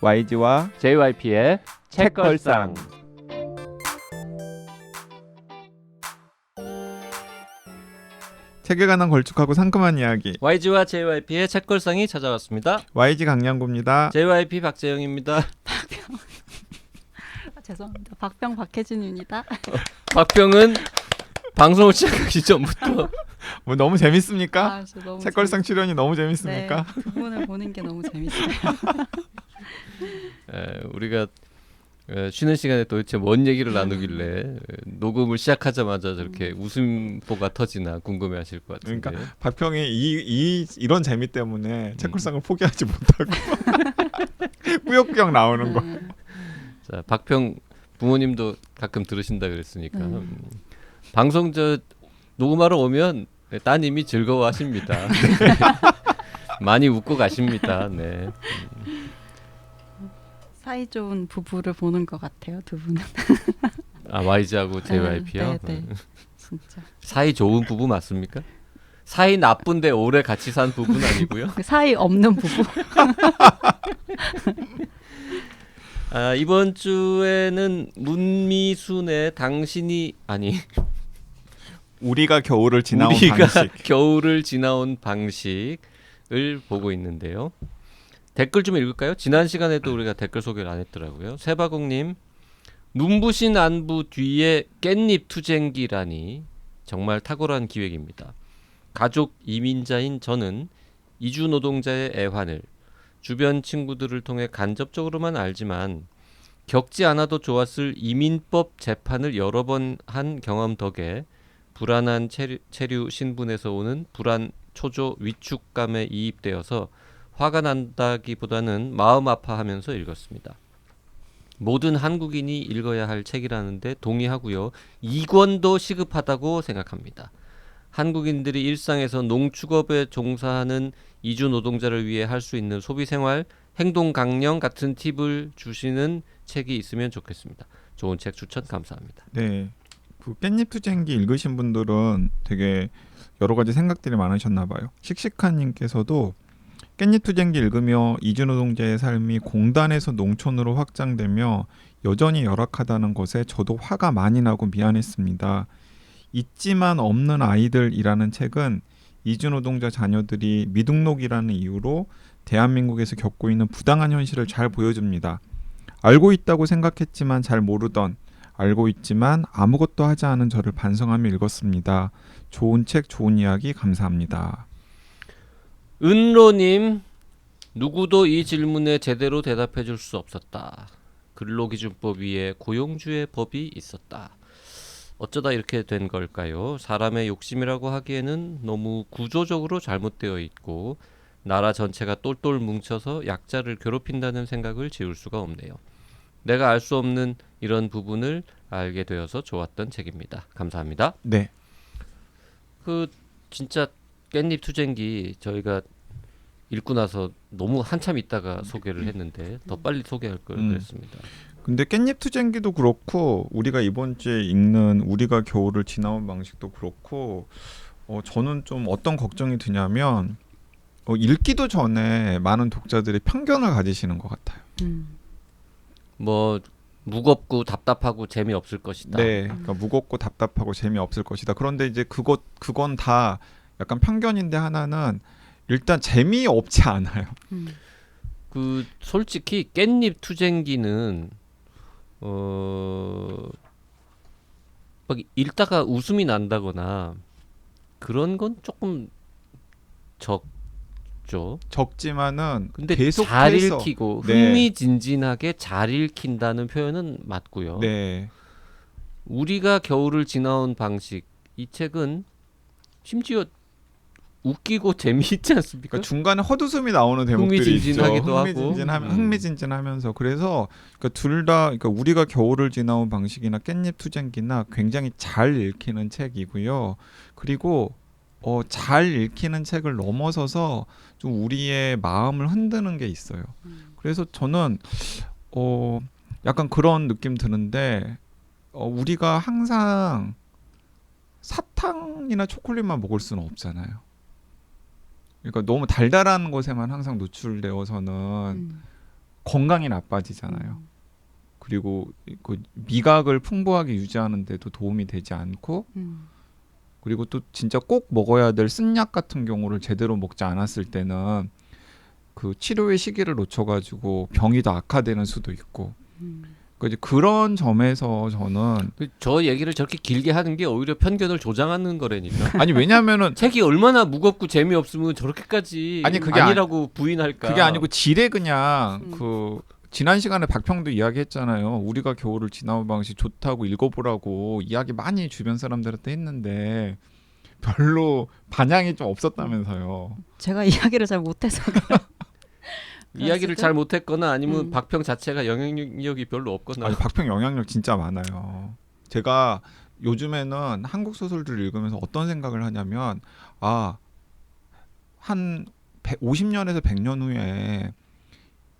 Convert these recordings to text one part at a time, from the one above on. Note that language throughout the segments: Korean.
YG와 JYP의 책걸상. 책에 관한 걸쭉하고 상큼한 이야기. YG와 JYP의 책걸상이 찾아왔습니다. YG 강량구입니다. JYP 박재영입니다. 박병. 죄송합니다. 박병 박혜진입니다. 박병은 방송을 시작하기 전부터 뭐 너무 재밌습니까? 너무 책걸상 출연이 너무 재밌습니까? 네, 두 분을 보는 게 너무 재밌어요. 우리가 쉬는 시간에 도대체 뭔 얘기를 나누길래 녹음을 시작하자마자 저렇게 웃음보가 터지나 궁금해하실 것 같은데. 그러니까 박평이 이런 재미 때문에 책걸상을 포기하지 못하고 꾸역꾸역 나오는 거. 자, 박평 부모님도 가끔 들으신다 그랬으니까 방송 녹음하러 오면 따님이 즐거워하십니다. 네. 많이 웃고 가십니다. 네. 사이 좋은 부부를 보는 것 같아요, 두 분은. 아, YG하고 JYP요? 네. 진짜. 사이 좋은 부부 맞습니까? 사이 나쁜데 오래 같이 산 부부는 아니고요. 사이 없는 부부. 이번 주에는 문미순의 당신이 아니 우리가 겨울을 지나온 우리가 방식. 겨울을 지나온 방식을 보고 있는데요. 댓글 좀 읽을까요? 지난 시간에도 우리가 댓글 소개를 안 했더라고요. 세바공님, 눈부신 안부 뒤에 깻잎 투쟁기라니 정말 탁월한 기획입니다. 가족 이민자인 저는 이주 노동자의 애환을 주변 친구들을 통해 간접적으로만 알지만 겪지 않아도 좋았을 이민법 재판을 여러 번 한 경험 덕에 불안한 체류 신분에서 오는 불안, 초조, 위축감에 이입되어서 화가 난다기보다는 마음 아파하면서 읽었습니다. 모든 한국인이 읽어야 할 책이라는데 동의하고요. 2권도 시급하다고 생각합니다. 한국인들이 일상에서 농축업에 종사하는 이주 노동자를 위해 할 수 있는 소비생활, 행동 강령 같은 팁을 주시는 책이 있으면 좋겠습니다. 좋은 책 추천 감사합니다. 네, 그 깻잎 투쟁기 읽으신 분들은 되게 여러 가지 생각들이 많으셨나 봐요. 씩씩한님께서도 깻잎 투쟁기 읽으며 이주 노동자의 삶이 공단에서 농촌으로 확장되며 여전히 열악하다는 것에 저도 화가 많이 나고 미안했습니다. 있지만 없는 아이들이라는 책은 이주 노동자 자녀들이 미등록이라는 이유로 대한민국에서 겪고 있는 부당한 현실을 잘 보여줍니다. 알고 있다고 생각했지만 잘 모르던, 알고 있지만 아무것도 하지 않은 저를 반성하며 읽었습니다. 좋은 책, 좋은 이야기 감사합니다. 은로님, 누구도 이 질문에 제대로 대답해 줄 수 없었다. 근로기준법 위에 고용주의 법이 있었다. 어쩌다 이렇게 된 걸까요? 사람의 욕심이라고 하기에는 너무 구조적으로 잘못되어 있고 나라 전체가 똘똘 뭉쳐서 약자를 괴롭힌다는 생각을 지울 수가 없네요. 내가 알 수 없는 이런 부분을 알게 되어서 좋았던 책입니다. 감사합니다. 네. 진짜 깻잎 투쟁기 저희가 읽고 나서 너무 한참 있다가 소개를 했는데 더 빨리 소개할 걸 그랬습니다. 근데 깻잎 투쟁기도 그렇고 우리가 이번 주에 읽는 우리가 겨울을 지나온 방식도 그렇고 저는 좀 어떤 걱정이 드냐면 읽기도 전에 많은 독자들이 편견을 가지시는 것 같아요. 뭐 무겁고 답답하고 재미없을 것이다. 네, 그러니까 무겁고 답답하고 재미없을 것이다. 그런데 이제 그건 다 약간 편견인데 하나는 일단 재미없지 않아요. 솔직히 깻잎 투쟁기는 막 읽다가 웃음이 난다거나 그런 건 조금 적지만은 근데 계속해서 잘 읽히고 네. 흥미진진하게 잘 읽힌다는 표현은 맞고요. 네. 우리가 겨울을 지나온 방식, 이 책은 심지어 웃기고 재미있지 않습니까? 그러니까 중간에 헛웃음이 나오는 대목들이 흥미진진하기도 있죠. 하고. 흥미진진하면서 그래서 그러니까 둘 다 그러니까 우리가 겨울을 지나온 방식이나 깻잎 투쟁기나 굉장히 잘 읽히는 책이고요. 그리고 잘 읽히는 책을 넘어서서 좀 우리의 마음을 흔드는 게 있어요. 그래서 저는 약간 그런 느낌 드는데 우리가 항상 사탕이나 초콜릿만 먹을 수는 없잖아요. 그러니까 너무 달달한 것에만 항상 노출되어서는 건강이 나빠지잖아요. 그리고 그 미각을 풍부하게 유지하는 데도 도움이 되지 않고 그리고 또 진짜 꼭 먹어야 될 쓴약 같은 경우를 제대로 먹지 않았을 때는 그 치료의 시기를 놓쳐가지고 병이 더 악화되는 수도 있고 그러니까 이제 그런 점에서 저는 저 얘기를 저렇게 길게 하는 게 오히려 편견을 조장하는 거라니까. 아니 왜냐하면은 책이 얼마나 무겁고 재미없으면 저렇게까지 아니, 그게 아니라고 부인할까. 그게 아니고 지레 그냥 그 지난 시간에 박평도 이야기했잖아요. 우리가 겨울을 지나온 방식 좋다고 읽어보라고 이야기 많이 주변 사람들한테 했는데 별로 반향이 좀 없었다면서요. 제가 이야기를 잘 못해서 이야기를 수도? 잘 못했거나 아니면 박평 자체가 영향력이 별로 없거나. 아니 박평 영향력 진짜 많아요. 제가 요즘에는 한국 소설들을 읽으면서 어떤 생각을 하냐면 한 50년에서 100년 후에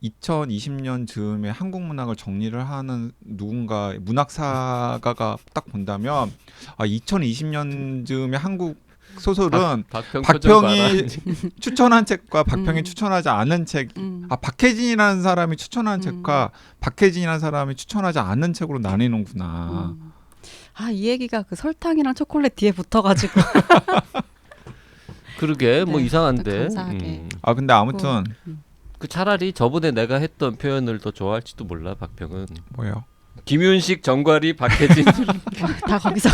2020년 즈음에 한국 문학을 정리를 하는 누군가 문학사가가 딱 본다면 2020년 즈음에 한국 소설은 박평 박평이 추천한 책과 박평이 음. 추천하지 않은 책 박혜진이라는 사람이 추천한 책과 박혜진이라는 사람이 추천하지 않은 책으로 나뉘는구나. 이 얘기가 그 설탕이랑 초콜릿 뒤에 붙어가지고 그러게 뭐 네, 이상한데. 감사하게. 근데 아무튼 그 차라리 저번에 내가 했던 표현을 더 좋아할지도 몰라. 박평은 뭐예요? 김윤식, 정과리, 박혜진 다 거기서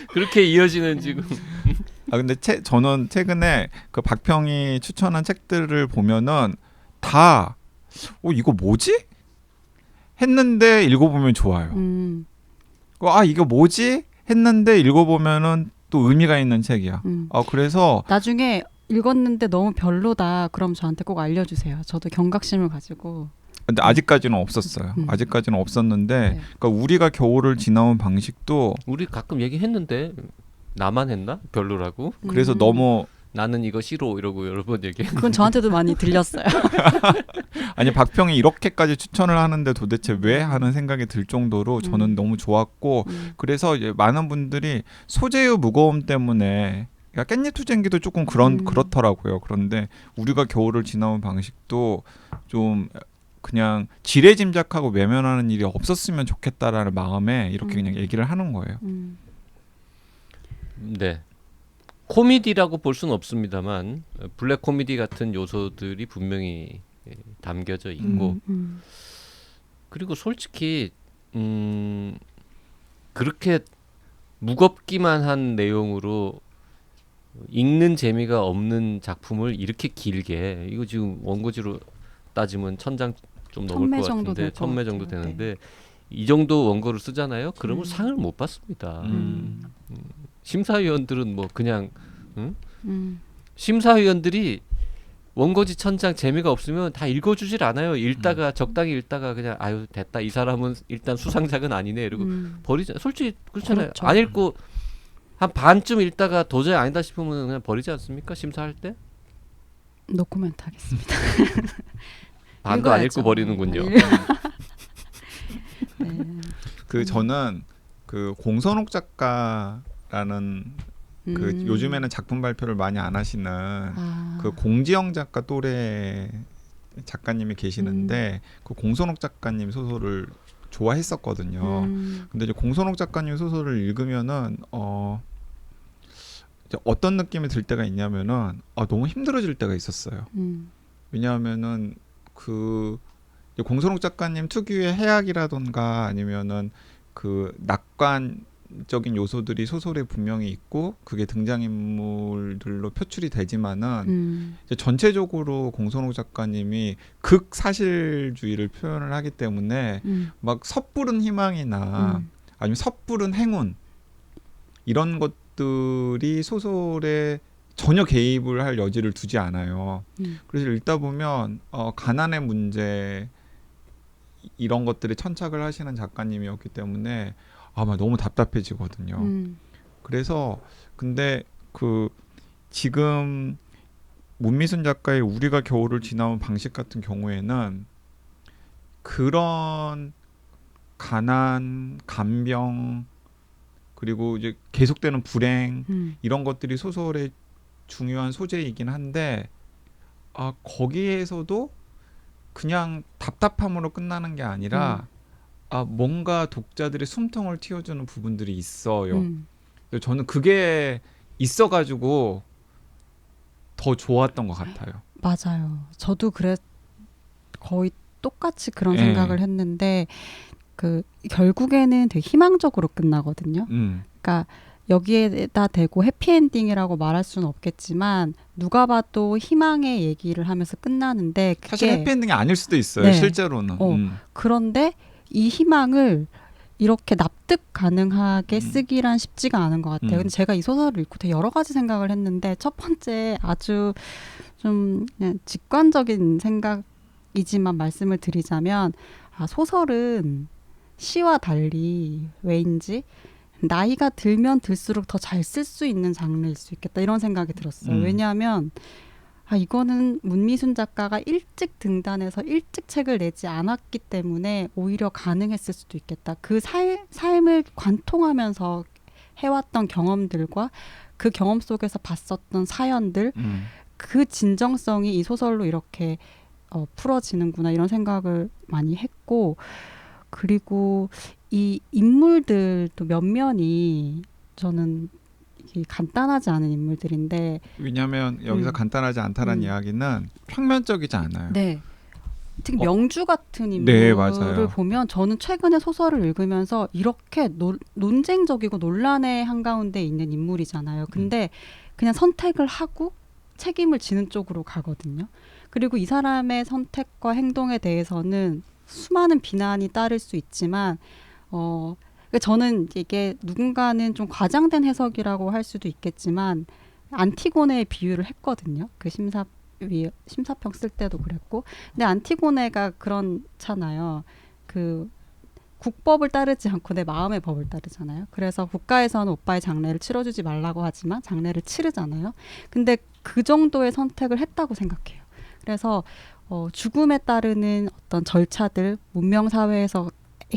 그렇게 이어지는 지금. 근데 저는 최근에 그 박평이 추천한 책들을 보면은 다 이거 뭐지? 했는데 읽어보면 좋아요. 이거 뭐지? 했는데 읽어보면은 또 의미가 있는 책이야. 그래서 나중에 읽었는데 너무 별로다. 그럼 저한테 꼭 알려주세요. 저도 경각심을 가지고. 근데 아직까지는 없었어요. 아직까지는 없었는데 네. 그러니까 우리가 겨울을 지나온 방식도 우리 가끔 얘기했는데 나만 했나? 별로라고? 그래서 너무 나는 이거 싫어 이러고 여러 번 얘기해. 그건 저한테도 많이 들렸어요. 아니 박평이 이렇게까지 추천을 하는데 도대체 왜 하는 생각이 들 정도로 저는 너무 좋았고 그래서 이제 많은 분들이 소재의 무거움 때문에 깻잎 투쟁기도 조금 그렇더라고요. 그런데 우리가 겨울을 지나온 방식도 좀 그냥 지레짐작하고 외면하는 일이 없었으면 좋겠다라는 마음에 이렇게 그냥 얘기를 하는 거예요. 네. 코미디라고 볼 수는 없습니다만 블랙 코미디 같은 요소들이 분명히 담겨져 있고 그리고 솔직히 그렇게 무겁기만 한 내용으로 읽는 재미가 없는 작품을 이렇게 길게 이거 지금 원고지로 따지면 1000장 좀 넘을 1000매 것 정도 같은데 될 것 1000매 정도 같아요. 되는데 이 정도 원고를 쓰잖아요. 그러면 상을 못 받습니다. 심사위원들은 뭐 그냥 심사위원들이 원고지 1000장 재미가 없으면 다 읽어주질 않아요. 읽다가 적당히 읽다가 그냥 아유 됐다 이 사람은 일단 수상작은 아니네 이러고 버리자. 솔직히 그렇잖아요. 그렇죠. 안 읽고 한 반쯤 읽다가 도저히 아니다 싶으면 그냥 버리지 않습니까? 심사할 때 노코멘트 하겠습니다. 반도 안 읽어야죠. 읽고 버리는군요. 네. 저는 그 공선옥 작가라는 그 요즘에는 작품 발표를 많이 안 하시는 그 공지영 작가 또래 작가님이 계시는데 그 공선옥 작가님 소설을 좋아했었거든요. 근데 이제 공선옥 작가님 소설을 읽으면은 이제 어떤 느낌이 들 때가 있냐면은 너무 힘들어질 때가 있었어요. 왜냐하면은 그 공선옥 작가님 특유의 해악이라던가 아니면은 그 낙관적인 요소들이 소설에 분명히 있고 그게 등장인물들로 표출이 되지만은 이제 전체적으로 공선옥 작가님이 극사실주의를 표현을 하기 때문에 막 섣부른 희망이나 아니면 섣부른 행운 이런 것들이 소설에 전혀 개입을 할 여지를 두지 않아요. 그래서 읽다 보면 가난의 문제 이런 것들에 천착을 하시는 작가님이었기 때문에 아마 너무 답답해지거든요. 그래서 근데 그 지금 문미순 작가의 우리가 겨울을 지나온 방식 같은 경우에는 그런 가난, 간병 그리고 이제 계속되는 불행 이런 것들이 소설의 중요한 소재이긴 한데 거기에서도 그냥 답답함으로 끝나는 게 아니라 뭔가 독자들의 숨통을 틔워주는 부분들이 있어요. 근데 저는 그게 있어가지고 더 좋았던 것 같아요. 맞아요. 저도 거의 똑같이 그런 예. 생각을 했는데 그 결국에는 되게 희망적으로 끝나거든요. 그러니까 여기에다 대고 해피엔딩이라고 말할 수는 없겠지만 누가 봐도 희망의 얘기를 하면서 끝나는데 그게 사실 해피엔딩이 아닐 수도 있어요. 네. 실제로는. 그런데 이 희망을 이렇게 납득 가능하게 음. 쓰기란 쉽지가 않은 것 같아요. 음. 근데 제가 이 소설을 읽고 되게 여러 가지 생각을 했는데 첫 번째 아주 좀 그냥 직관적인 생각이지만 말씀을 드리자면 소설은 시와 달리 왜인지 나이가 들면 들수록 더 잘 쓸 수 있는 장르일 수 있겠다 이런 생각이 들었어요. 왜냐하면 이거는 문미순 작가가 일찍 등단해서 일찍 책을 내지 않았기 때문에 오히려 가능했을 수도 있겠다. 그 삶을 관통하면서 해왔던 경험들과 그 경험 속에서 봤었던 사연들 그 진정성이 이 소설로 이렇게 풀어지는구나 이런 생각을 많이 했고 그리고 이 인물들도 면면이 저는 간단하지 않은 인물들인데 왜냐하면 여기서 간단하지 않다라는 이야기는 평면적이지 않아요. 네. 특히 명주 같은 네, 인물을 맞아요. 보면 저는 최근에 소설을 읽으면서 이렇게 논쟁적이고 논란의 한가운데 있는 인물이잖아요. 근데 그냥 선택을 하고 책임을 지는 쪽으로 가거든요. 그리고 이 사람의 선택과 행동에 대해서는 수많은 비난이 따를 수 있지만 저는 이게 누군가는 좀 과장된 해석이라고 할 수도 있겠지만 안티고네의 비유를 했거든요. 그 심사평 쓸 때도 그랬고 근데 안티고네가 그렇잖아요. 그 국법을 따르지 않고 내 마음의 법을 따르잖아요. 그래서 국가에서는 오빠의 장례를 치러주지 말라고 하지만 장례를 치르잖아요. 근데 그 정도의 선택을 했다고 생각해요. 그래서 죽음에 따르는 어떤 절차들 문명사회에서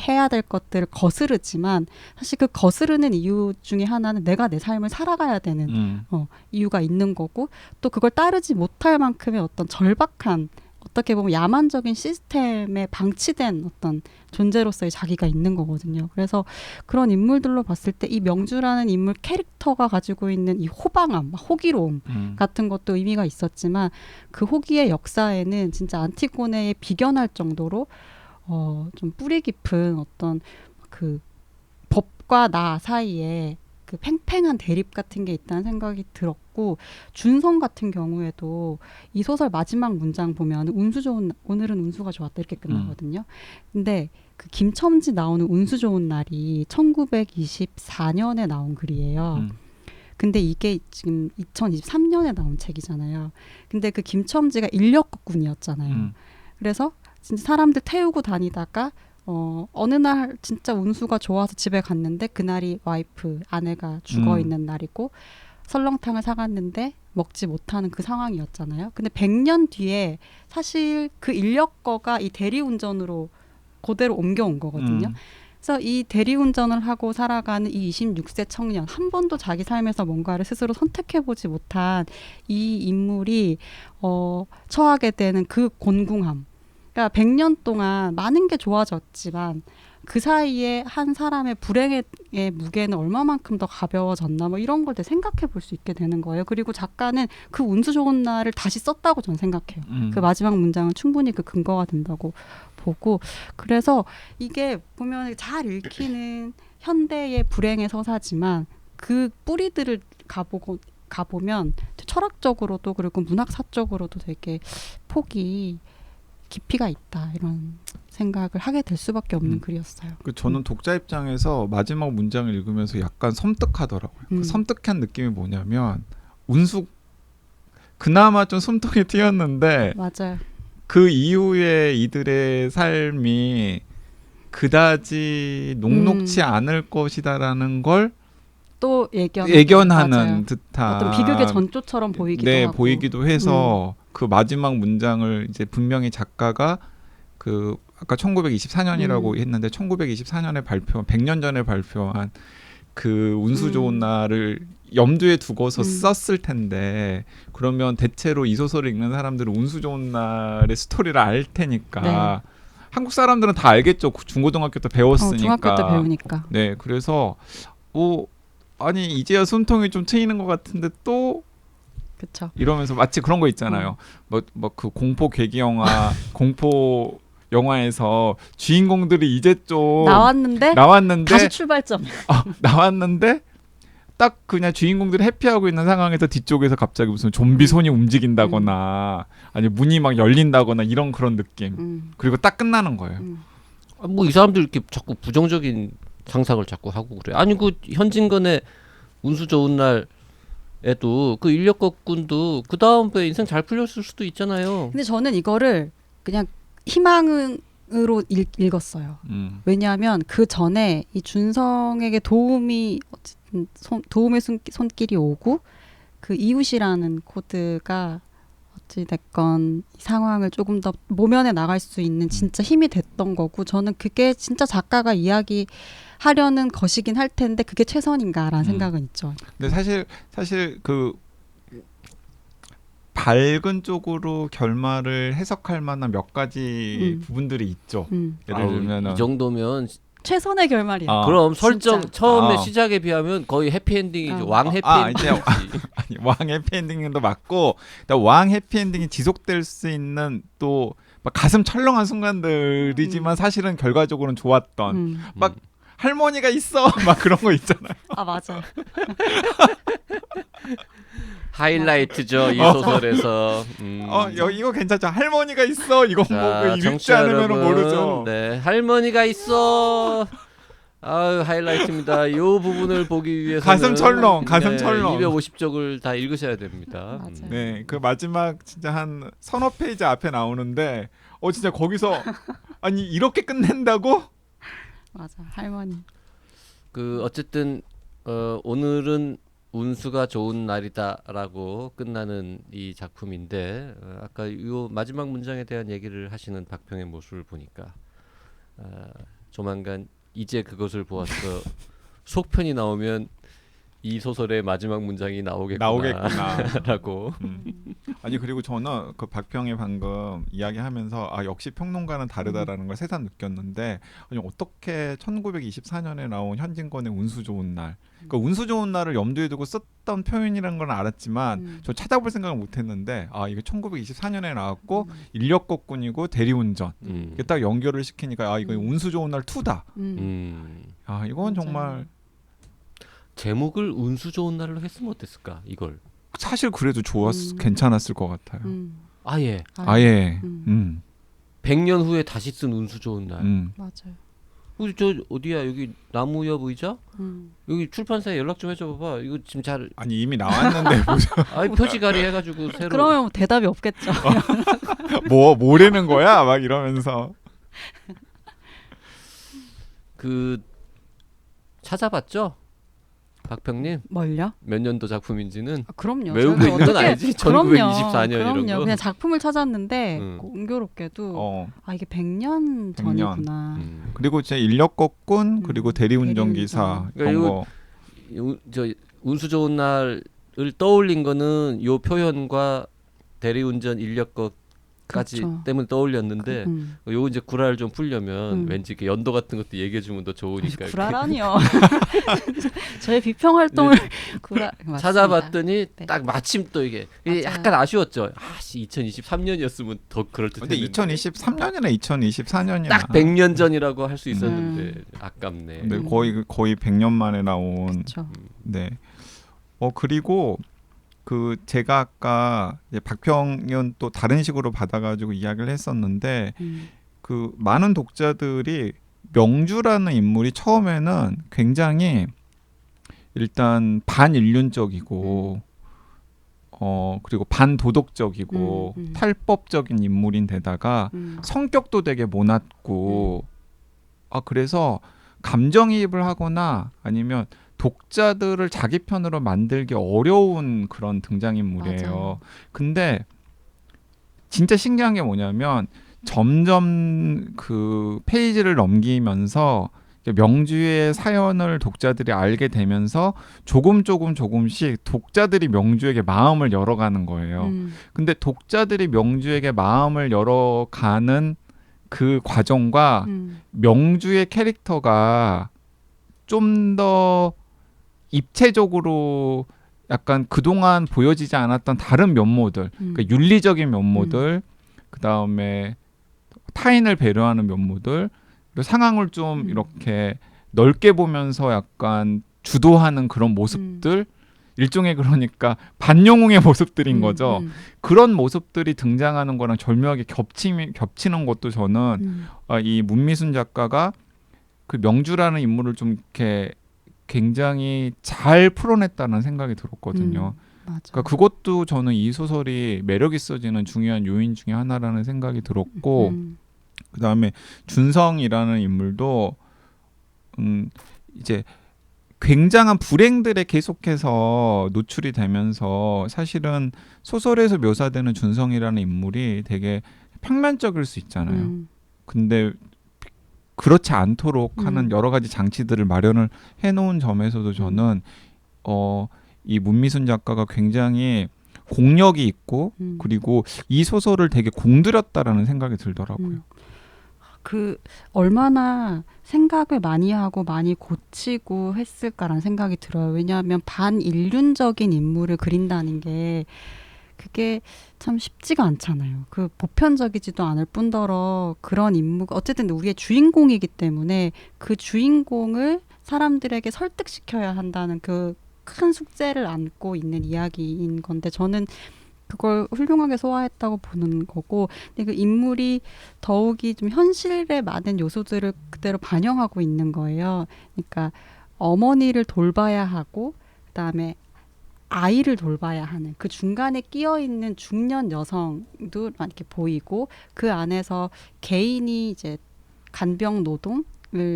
해야 될 것들을 거스르지만 사실 그 거스르는 이유 중에 하나는 내가 내 삶을 살아가야 되는 이유가 있는 거고 또 그걸 따르지 못할 만큼의 어떤 절박한 어떻게 보면 야만적인 시스템에 방치된 어떤 존재로서의 자기가 있는 거거든요. 그래서 그런 인물들로 봤을 때 이 명주라는 인물 캐릭터가 가지고 있는 이 호방함, 호기로움 같은 것도 의미가 있었지만 그 호기의 역사에는 진짜 안티고네에 비견할 정도로 좀 뿌리 깊은 어떤 그 법과 나 사이에 그 팽팽한 대립 같은 게 있다는 생각이 들었고 준성 같은 경우에도 이 소설 마지막 문장 보면 오늘은 운수가 좋았다 이렇게 끝나거든요. 근데 그 김첨지 나오는 운수 좋은 날이 1924년에 나온 글이에요. 근데 이게 지금 2023년에 나온 책이잖아요. 근데 그 김첨지가 인력거꾼이었잖아요. 그래서 진짜 사람들 태우고 다니다가 어느 날 진짜 운수가 좋아서 집에 갔는데 그날이 아내가 죽어있는 날이고 설렁탕을 사갔는데 먹지 못하는 그 상황이었잖아요. 근데 100년 뒤에 사실 그 인력거가 이 대리운전으로 그대로 옮겨온 거거든요. 그래서 이 대리운전을 하고 살아가는 이 26세 청년 한 번도 자기 삶에서 뭔가를 스스로 선택해보지 못한 이 인물이 처하게 되는 그 곤궁함 그러니까 100년 동안 많은 게 좋아졌지만 그 사이에 한 사람의 불행의 무게는 얼마만큼 더 가벼워졌나 뭐 이런 걸 생각해 볼 수 있게 되는 거예요. 그리고 작가는 그 운수 좋은 날을 다시 썼다고 저는 생각해요. 그 마지막 문장은 충분히 그 근거가 된다고 보고 그래서 이게 보면 잘 읽히는 현대의 불행의 서사지만 그 뿌리들을 가보면 철학적으로도 그리고 문학사적으로도 되게 폭이 깊이가 있다 이런 생각을 하게 될 수밖에 없는 글이었어요. 저는 독자 입장에서 마지막 문장을 읽으면서 약간 섬뜩하더라고요. 그 섬뜩한 느낌이 뭐냐면 운수 그나마 좀 숨통이 트였는데 맞아요. 그 이후에 이들의 삶이 그다지 녹록치 않을 것이다라는 걸 또 예견하는 맞아요. 듯한 어떤 비극의 전조처럼 보이기도 하고 보이기도 해서 그 마지막 문장을 이제 분명히 작가가 그 아까 1924년이라고 했는데 1924년에 100년 전에 발표한 그 운수 좋은 날을 염두에 두고서 음. 썼을 텐데 그러면 대체로 이 소설을 읽는 사람들은 운수 좋은 날의 스토리를 알 테니까 한국 사람들은 다 알겠죠. 중고등학교 때 배웠으니까. 중학교 때 배우니까. 네, 그래서 아니 이제야 숨통이 좀 트이는 것 같은데 또 그렇죠. 이러면서 마치 그런 거 있잖아요. 뭐 그 공포 계기 영화 공포 영화에서 주인공들이 이제 좀 나왔는데 다시 출발점. 나왔는데 딱 그냥 주인공들이 해피하고 있는 상황에서 뒤쪽에서 갑자기 무슨 좀비 손이 움직인다거나 아니 문이 막 열린다거나 이런 그런 느낌. 그리고 딱 끝나는 거예요. 뭐 이 사람들 이렇게 자꾸 부정적인 상상을 자꾸 하고 그래. 아니 그 현진건의 운수 좋은 날에도 그 인력거꾼도 그 다음 배 인생 잘 풀렸을 수도 있잖아요. 근데 저는 이거를 그냥 희망으로 읽었어요. 왜냐하면 그 전에 이 준성에게 도움이 어쨌든 도움의 손길이 오고 그 이웃이라는 코드가 어찌 됐건 이 상황을 조금 더 모면에 나갈 수 있는 진짜 힘이 됐던 거고 저는 그게 진짜 작가가 이야기하려는 것이긴 할 텐데 그게 최선인가라는 생각은 있죠. 근데 사실 그 밝은 쪽으로 결말을 해석할 만한 몇 가지 부분들이 있죠. 예를 들면 이 정도면 최선의 결말이야. 그럼 설정 진짜. 처음에 시작에 비하면 거의 해피엔딩이죠. 왕 해피엔딩이지. 아니, 왕 해피엔딩도 맞고 왕 해피엔딩이 지속될 수 있는 또 막 가슴 철렁한 순간들이지만 사실은 결과적으로는 좋았던 막 할머니가 있어 막 그런 거 있잖아요. 아 맞아. 하이라이트죠 이 소설에서. 이거 괜찮죠. 할머니가 있어 이거 뭐 읽지 않으면 모르죠. 네, 할머니가 있어. 아유 하이라이트입니다. 이 부분을 보기 위해서는 가슴 철렁. 250쪽을 다 읽으셔야 됩니다. 맞아요. 네, 그 마지막 진짜 한 서너 페이지 앞에 나오는데 진짜 거기서 아니 이렇게 끝낸다고? 맞아 할머니. 그 어쨌든 오늘은 운수가 좋은 날이다라고 끝나는 이 작품인데 아까 요 마지막 문장에 대한 얘기를 하시는 박평의 모습을 보니까 조만간 이제 그것을 보았어 속편이 나오면 이 소설의 마지막 문장이 나오겠구나라고. 아니 그리고 저는 그 박평이 방금 이야기하면서 역시 평론가는 다르다라는 걸 새삼 느꼈는데 아니 어떻게 1924년에 나온 현진건의 운수 좋은 날 그러니까 운수 좋은 날을 염두에 두고 썼던 표현이라는 건 알았지만 저 찾아볼 생각을 못했는데 이게 1924년에 나왔고 인력거꾼이고 대리운전 이게 딱 연결을 시키니까 이거 운수 좋은 날 2다. 이건 정말 제목을 운수 좋은 날로 했으면 어땠을까 이걸. 사실 그래도 괜찮았을 것 같아요. 아예. 100년 후에 다시 쓴 운수 좋은 날. 맞아요. 우리 저 어디야 여기 나무엽 의자? 여기 출판사에 연락 좀 해줘 봐봐. 이거 지금 잘 아니 이미 나왔는데 무슨 표지가리 해가지고 새로. 그러면 뭐 대답이 없겠죠. 뭐라는 거야? 막 이러면서 그 찾아봤죠? 박평님 뭘요? 몇 년도 작품인지는 그럼요. 외우고 있는 건 아니지. 1924년 이런 거. 그냥 작품을 찾았는데 공교롭게도 이게 100년 전이구나. 그리고 제 인력거꾼 그리고 대리운전 기사 이런 거. 저 운수 좋은 날을 떠올린 거는 요 표현과 대리운전 인력거까지 그렇죠. 때문에 떠올렸는데 요 이제 구라를 좀 풀려면 왠지 이렇게 연도 같은 것도 얘기해 주면 더 좋으니까. 구라라니요. 저의 비평 활동을 구라 찾아봤더니 네. 딱 마침 또 이게 맞아요. 약간 아쉬웠죠. 2023년이었으면 더 그럴 듯 근데 했는데 2023년이나 2024년이나 딱 100년 전이라고 할 수 있었는데 아깝네. 근데 거의 100년 만에 나온. 그쵸. 네. 그리고 그 제가 아까 이제 박평은 또 다른 식으로 받아가지고 이야기를 했었는데 그 많은 독자들이 명주라는 인물이 처음에는 굉장히 일단 반인륜적이고 그리고 반도덕적이고 탈법적인 인물인데다가 성격도 되게 모났고 그래서 감정이입을 하거나 아니면 독자들을 자기 편으로 만들기 어려운 그런 등장인물이에요. 맞아요. 근데 진짜 신기한 게 뭐냐면 점점 그 페이지를 넘기면서 명주의 사연을 독자들이 알게 되면서 조금씩 독자들이 명주에게 마음을 열어가는 거예요. 근데 독자들이 명주에게 마음을 열어가는 그 과정과 명주의 캐릭터가 좀 더 입체적으로 약간 그동안 보여지지 않았던 다른 면모들, 그러니까 윤리적인 면모들, 그 다음에 타인을 배려하는 면모들, 그리고 상황을 좀 이렇게 넓게 보면서 약간 주도하는 그런 모습들, 일종의 그러니까 반영웅의 모습들인 거죠. 그런 모습들이 등장하는 거랑 절묘하게 겹치는 것도 저는 이 문미순 작가가 그 명주라는 인물을 좀 이렇게 굉장히 잘 풀어냈다는 생각이 들었거든요. 맞아. 그러니까 그것도 저는 이 소설이 매력 있어지는 중요한 요인 중에 하나라는 생각이 들었고, 그 다음에 준성이라는 인물도 이제 굉장한 불행들에 계속해서 노출이 되면서 사실은 소설에서 묘사되는 준성이라는 인물이 되게 평면적일 수 있잖아요. 근데 그렇지 않도록 하는 여러 가지 장치들을 마련을 해놓은 점에서도 저는 이 문미순 작가가 굉장히 공력이 있고 그리고 이 소설을 되게 공들였다라는 생각이 들더라고요. 그 얼마나 생각을 많이 하고 많이 고치고 했을까라는 생각이 들어요. 왜냐하면 반인륜적인 인물을 그린다는 게 그게 참 쉽지가 않잖아요. 그 보편적이지도 않을 뿐더러 그런 인물, 어쨌든 우리의 주인공이기 때문에 그 주인공을 사람들에게 설득시켜야 한다는 그 큰 숙제를 안고 있는 이야기인 건데 저는 그걸 훌륭하게 소화했다고 보는 거고, 근데 그 인물이 더욱이 좀 현실에 많은 요소들을 그대로 반영하고 있는 거예요. 그러니까 어머니를 돌봐야 하고 그다음에 아이를 돌봐야 하는 그 중간에 끼어 있는 중년 여성도 이렇게 보이고 그 안에서 개인이 이제 간병 노동을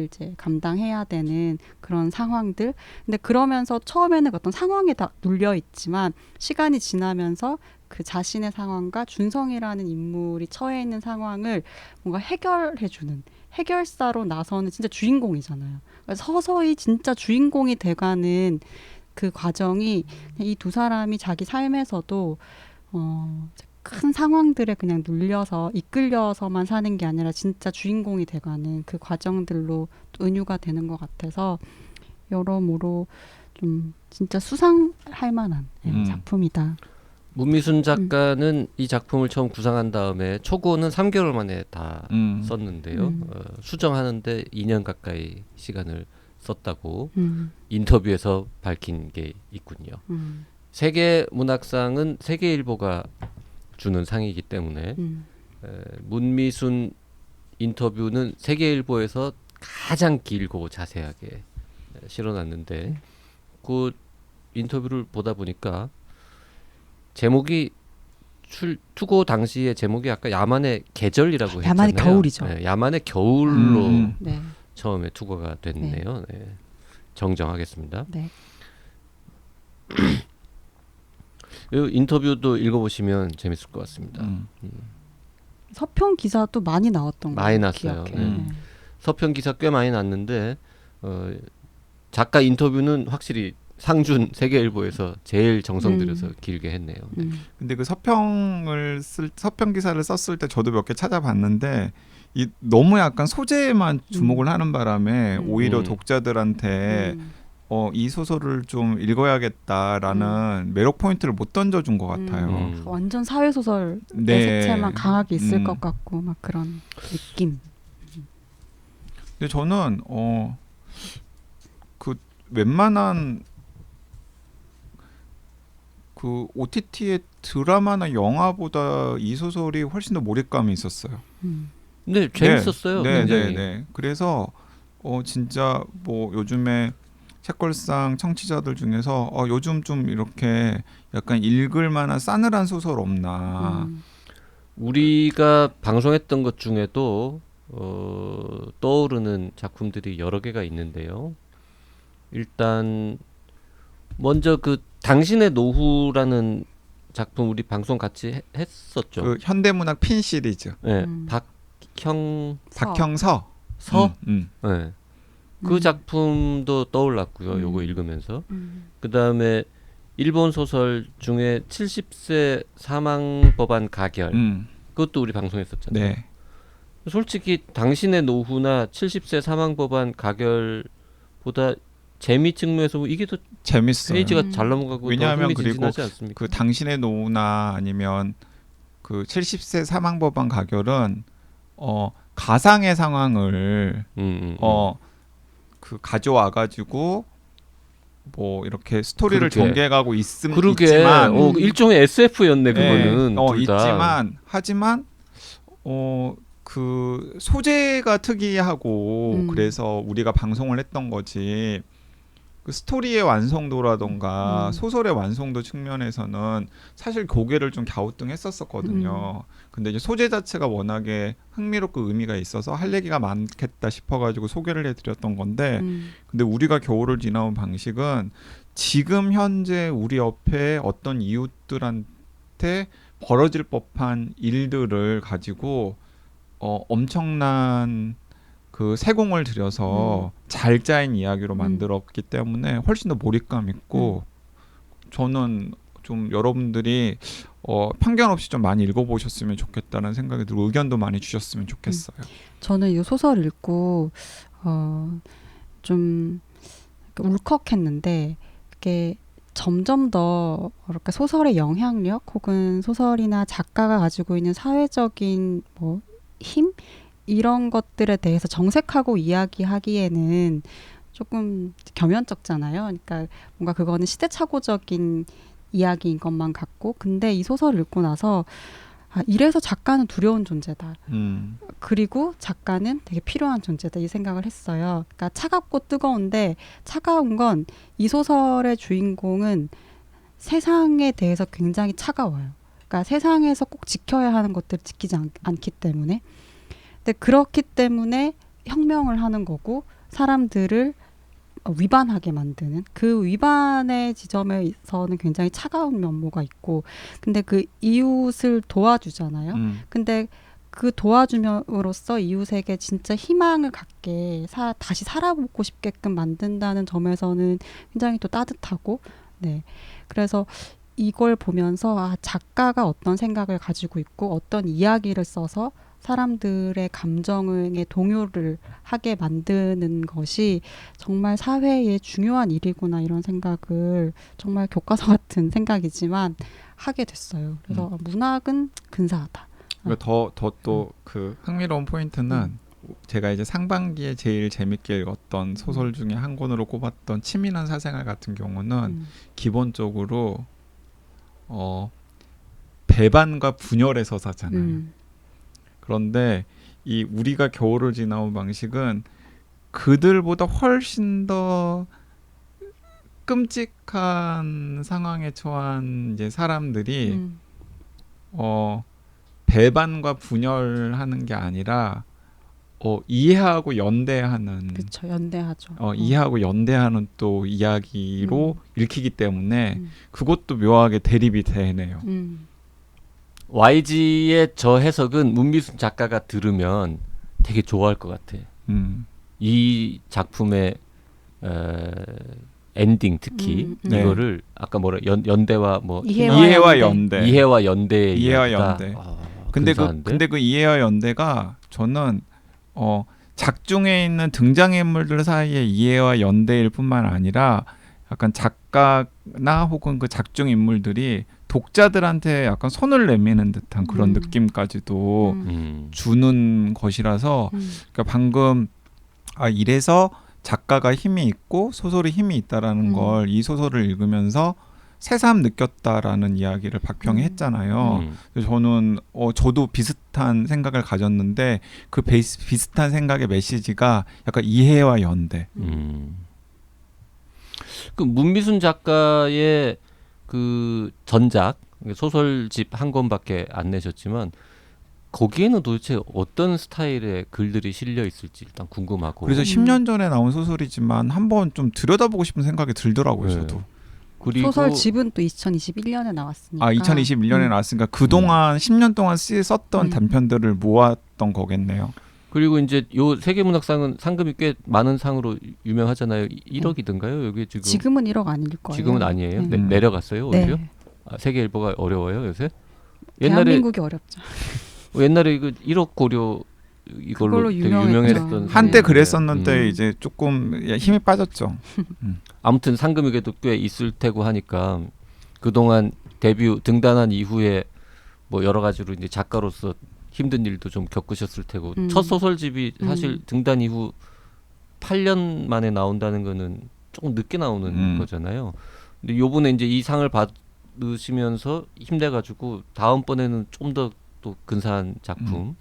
이제 감당해야 되는 그런 상황들. 근데 그러면서 처음에는 어떤 상황에 다 눌려 있지만 시간이 지나면서 그 자신의 상황과 준성이라는 인물이 처해 있는 상황을 뭔가 해결해주는 해결사로 나서는 진짜 주인공이잖아요. 그래서 서서히 진짜 주인공이 돼가는 그 과정이 이 두 사람이 자기 삶에서도 큰 상황들에 그냥 눌려서 이끌려서만 사는 게 아니라 진짜 주인공이 돼가는 그 과정들로 또 은유가 되는 것 같아서 여러모로 좀 진짜 수상할 만한 작품이다. 문미순 작가는 이 작품을 처음 구상한 다음에 초고는 3개월 만에 다 썼는데요. 수정하는데 2년 가까이 시간을 썼다고 인터뷰에서 밝힌 게 있군요. 세계문학상은 세계일보가 주는 상이기 때문에 문미순 인터뷰는 세계일보에서 가장 길고 자세하게 실어놨는데 그 인터뷰를 보다 보니까 제목이 투고 당시의 제목이 아까 야만의 계절이라고 했잖아요. 야만의 겨울이죠. 네, 야만의 겨울로 네. 처음에 투고가 됐네요. 네. 정정하겠습니다. 네. 이 인터뷰도 읽어보시면 재밌을 것 같습니다. 서평 기사도 많이 나왔던 거 많이 났어요. 기억해. 서평 기사 꽤 많이 났는데 작가 인터뷰는 확실히 상준 세계일보에서 제일 정성 들여서 길게 했네요. 근데 그 서평 기사를 썼을 때 저도 몇 개 찾아봤는데 이 너무 약간 소재에만 주목을 하는 바람에 오히려 독자들한테 이 소설을 좀 읽어야겠다라는 매력 포인트를 못 던져준 것 같아요. 완전 사회소설 네. 색채만 강하게 있을 것 같고 막 그런 느낌. 근데 저는 그 웬만한 그 OTT의 드라마나 영화보다 이 소설이 훨씬 더 몰입감이 있었어요. 네, 재밌었어요. 네, 굉장히. 네. 그래서 진짜 뭐 요즘에 책걸상 청취자들 중에서 요즘 좀 이렇게 약간 읽을 만한 싸늘한 소설 없나. 우리가 방송했던 것 중에도 떠오르는 작품들이 여러 개가 있는데요. 일단 먼저 그 당신의 노후라는 작품 우리 방송 같이 했었죠. 그 현대문학 핀 시리즈. 네, 박형서. 박형서. 네. 그 작품도 떠올랐고요. 요거 읽으면서. 그다음에 일본 소설 중에 70세 사망 법안 가결. 그것도 우리 방송했었잖아요. 네. 솔직히 당신의 노후나 70세 사망 법안 가결보다 재미 측면에서 뭐 이게 더 재밌어요. 페이지가 잘 넘어가고 왜냐하면 더 흥미진진하지 않습니까? 그 당신의 노후나 아니면 그 70세 사망 법안 가결은 가상의 상황을 그 가져와 가지고 뭐 이렇게 스토리를 그러게. 전개하고 그러게 있지만 일종의 SF였네 그거는. 둘 다. 하지만 그 소재가 특이하고 그래서 우리가 방송을 했던 거지. 그 스토리의 완성도라던가 소설의 완성도 측면에서는 사실 고개를 좀 갸우뚱했었거든요. 근데 이제 소재 자체가 워낙에 흥미롭고 의미가 있어서 할 얘기가 많겠다 싶어가지고 소개를 해드렸던 건데, 근데 우리가 겨울을 지나온 방식은 지금 현재 우리 옆에 어떤 이웃들한테 벌어질 법한 일들을 가지고 엄청난 그 세공을 들여서 잘 짜인 이야기로 만들었기 때문에 훨씬 더 몰입감 있고 저는 좀 여러분들이 편견 없이 좀 많이 읽어보셨으면 좋겠다는 생각이 들고 의견도 많이 주셨으면 좋겠어요. 저는 이 소설 읽고 좀 울컥했는데 그게 점점 더 뭐랄까 소설의 영향력 혹은 소설이나 작가가 가지고 있는 사회적인 뭐 힘 이런 것들에 대해서 정색하고 이야기하기에는 조금 겸연쩍잖아요. 그러니까 뭔가 그거는 시대착오적인 이야기인 것만 같고, 근데 이 소설을 읽고 나서 이래서 작가는 두려운 존재다. 그리고 작가는 되게 필요한 존재다 이 생각을 했어요. 그러니까 차갑고 뜨거운데 차가운 건 이 소설의 주인공은 세상에 대해서 굉장히 차가워요. 그러니까 세상에서 꼭 지켜야 하는 것들을 지키지 않기 때문에. 근데 그렇기 때문에 혁명을 하는 거고 사람들을 위반하게 만드는 그 위반의 지점에서는 굉장히 차가운 면모가 있고, 근데 그 이웃을 도와주잖아요. 근데 그 도와줌으로써 이웃에게 진짜 희망을 갖게 다시 살아보고 싶게끔 만든다는 점에서는 굉장히 또 따뜻하고, 네. 그래서 이걸 보면서 작가가 어떤 생각을 가지고 있고 어떤 이야기를 써서 사람들의 감정에 동요를 하게 만드는 것이 정말 사회의 중요한 일이구나 이런 생각을 정말 교과서 같은 생각이지만 하게 됐어요. 그래서 문학은 근사하다. 더 또 그 흥미로운 포인트는 제가 이제 상반기에 제일 재밌게 읽었던 소설 중에 한 권으로 꼽았던 치밀한 사생활 같은 경우는 기본적으로 배반과 분열의 서사잖아요. 그런데 이 우리가 겨울을 지나온 방식은 그들보다 훨씬 더 끔찍한 상황에 처한 이제 사람들이 배반과 분열하는 게 아니라 이해하고 연대하는, 그렇죠. 연대하죠. 이해하고 연대하는 또 이야기로 읽히기 때문에 그것도 묘하게 대립이 되네요. YG의 저 해석은 문미순 작가가 들으면 되게 좋아할 것 같아. 이 작품의 엔딩 특히 이거를 아까 뭐라 연대와 뭐 이해와 연대. 이해와 연대의 이해와 이야기다. 연대. 근사한데? 근데 그 이해와 연대가 저는 작중에 있는 등장인물들 사이의 이해와 연대일 뿐만 아니라 약간 작가나 혹은 그 작중 인물들이 독자들한테 약간 손을 내미는 듯한 그런 느낌까지도 주는 것이라서 그러니까 방금 이래서 작가가 힘이 있고 소설이 힘이 있다라는 걸 이 소설을 읽으면서 새삼 느꼈다라는 이야기를 박평이 했잖아요. 그래서 저는 저도 비슷한 생각을 가졌는데 그 비슷한 생각의 메시지가 약간 이해와 연대. 그 문미순 작가의 그 전작 소설집 한 권밖에 안 내셨지만 거기에는 도대체 어떤 스타일의 글들이 실려 있을지 일단 궁금하고. 그래서 10년 전에 나온 소설이지만 한번 좀 들여다보고 싶은 생각이 들더라고요. 네. 저도. 그리고 소설집은 또 2021년에 나왔으니까. 2021년에 나왔으니까 그동안 10년 동안 썼던 단편들을 모았던 거겠네요. 그리고 이제 요 세계문학상은 상금이 꽤 많은 상으로 유명하잖아요. 1억이든가요? 여기 지금은 1억 아닐 거예요. 지금은 아니에요. 네. 내려갔어요 오히려. 네. 아, 세계일보가 어려워요 요새. 대한민국이 어렵죠. 옛날에 이거 1억 고려 이걸로 그걸로 되게 유명했죠. 유명했던 한때 상인데. 그랬었는데 이제 조금 힘이 빠졌죠. 아무튼 상금이 그래도 꽤 있을 테고 하니까 그동안 데뷔 등단한 이후에 뭐 여러 가지로 이제 작가로서 힘든 일도 좀 겪으셨을 테고 첫 소설집이 사실 등단 이후 8년 만에 나온다는 거는 조금 늦게 나오는 거잖아요. 근데 요번에 이제 이 상을 받으시면서 힘내가지고 다음번에는 좀 더 또 근사한 작품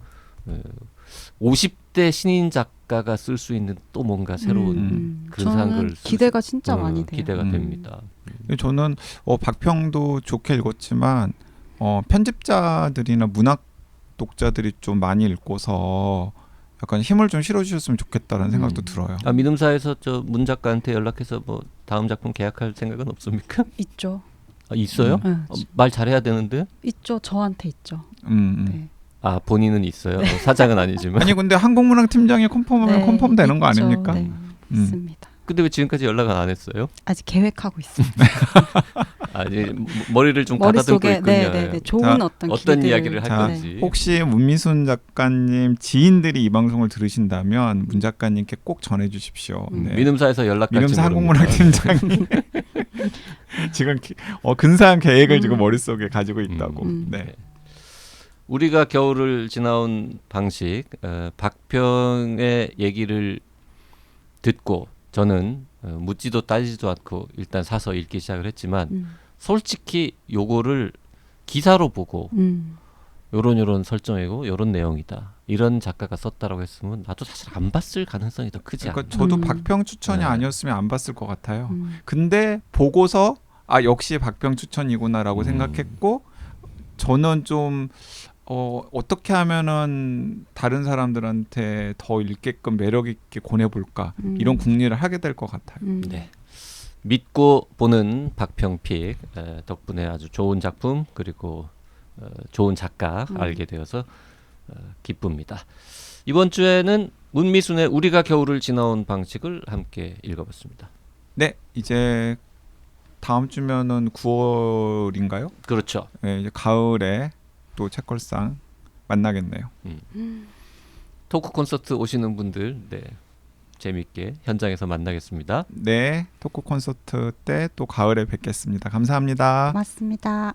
50대 신인 작가가 쓸 수 있는 또 뭔가 새로운 근사한 저는 걸 기대가 진짜 많이 돼요. 기대가 됩니다. 저는 박평도 좋게 읽었지만 편집자들이나 문학 독자들이 좀 많이 읽고서 약간 힘을 좀 실어주셨으면 좋겠다라는 생각도 들어요. 아, 민음사에서 저 문 작가한테 연락해서 뭐 다음 작품 계약할 생각은 없습니까? 있죠. 아, 있어요? 네, 말 잘해야 되는데? 있죠. 저한테 있죠. 네. 아, 본인은 있어요. 사장은 아니지만. 아니 근데 한국문학팀장이 컨펌하면 컨펌 되는 거 있죠. 아닙니까? 네, 있습니다. 근데 왜 지금까지 연락은 안 했어요? 아직 계획하고 있습니다. 아, 이제 머리를 좀 가다듬고 머릿속에 있군요. 네, 좋은 자, 어떤 어떤 길들. 이야기를 할 자, 건지. 혹시 문미순 작가님 지인들이 이 방송을 들으신다면 문 작가님께 꼭 전해주십시오. 네. 민음사에서 연락 갈지 민음사 모릅니다. 한국문학팀장님 지금 근사한 계획을 지금 머릿속에 가지고 있다고. 네. 우리가 겨울을 지나온 방식, 박평의 얘기를 듣고 저는 묻지도 따지지도 않고 일단 사서 읽기 시작을 했지만 솔직히 요거를 기사로 보고 요런 설정이고 요런 내용이다. 이런 작가가 썼다라고 했으면 나도 사실 안 봤을 가능성이 더 크지 않나. 그러니까 저도 박평 추천이 아니었으면 안 봤을 것 같아요. 근데 보고서 역시 박평 추천이구나라고 생각했고 저는 좀 어떻게 하면은 다른 사람들한테 더 읽게끔 매력 있게 권해볼까 이런 궁리를 하게 될 것 같아요. 네. 믿고 보는 박평픽 덕분에 아주 좋은 작품 그리고 좋은 작가 알게 되어서 기쁩니다. 이번 주에는 문미순의 우리가 겨울을 지나온 방식을 함께 읽어봤습니다. 네, 이제 다음 주면은 9월인가요? 그렇죠. 네, 이제 가을에 또 책걸상 만나겠네요. 토크 콘서트 오시는 분들 재밌게 현장에서 만나겠습니다. 네, 토크 콘서트 때 또 가을에 뵙겠습니다. 감사합니다. 고맙습니다.